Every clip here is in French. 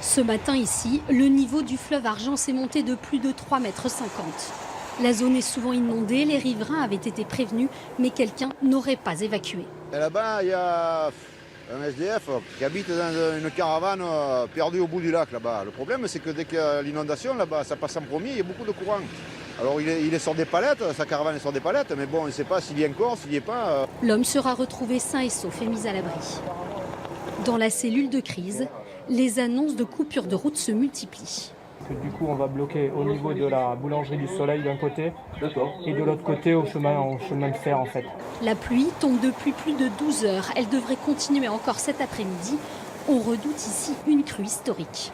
Ce matin ici, le niveau du fleuve Argent s'est monté de plus de 3,50 mètres. La zone est souvent inondée, les riverains avaient été prévenus, mais quelqu'un n'aurait pas évacué. Et là-bas, il y a un SDF qui habite dans une caravane perdue au bout du lac là-bas. Le problème, c'est que dès qu'il y a l'inondation là-bas, ça passe en premier, il y a beaucoup de courant. Alors il est sur des palettes, sa caravane est sur des palettes, mais bon, on ne sait pas s'il y est encore, s'il n'y est pas. L'homme sera retrouvé sain et sauf et mis à l'abri. Dans la cellule de crise, les annonces de coupure de route se multiplient. Du coup, on va bloquer au niveau de la boulangerie du Soleil d'un côté et de l'autre côté au chemin de fer en fait. La pluie tombe depuis plus de 12 heures. Elle devrait continuer encore cet après-midi. On redoute ici une crue historique.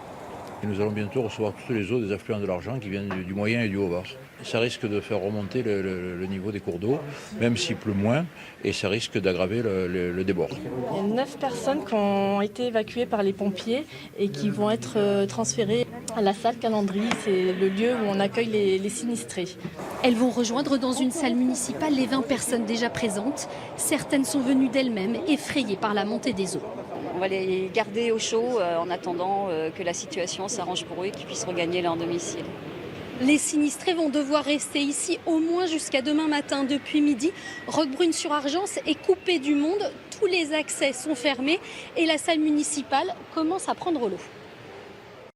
Et nous allons bientôt recevoir toutes les eaux des affluents de l'Argent qui viennent du Moyen et du Haut-Var. Ça risque de faire remonter le niveau des cours d'eau, même s'il pleut moins, et ça risque d'aggraver le débord. Il y a 9 personnes qui ont été évacuées par les pompiers et qui vont être transférées à la salle Calandry. C'est le lieu où on accueille les sinistrés. Elles vont rejoindre dans une salle municipale les 20 personnes déjà présentes. Certaines sont venues d'elles-mêmes, effrayées par la montée des eaux. On va les garder au chaud en attendant que la situation s'arrange pour eux et qu'ils puissent regagner leur domicile. Les sinistrés vont devoir rester ici au moins jusqu'à demain matin. Depuis midi, Roquebrune-sur-Argence est coupée du monde. Tous les accès sont fermés et la salle municipale commence à prendre l'eau.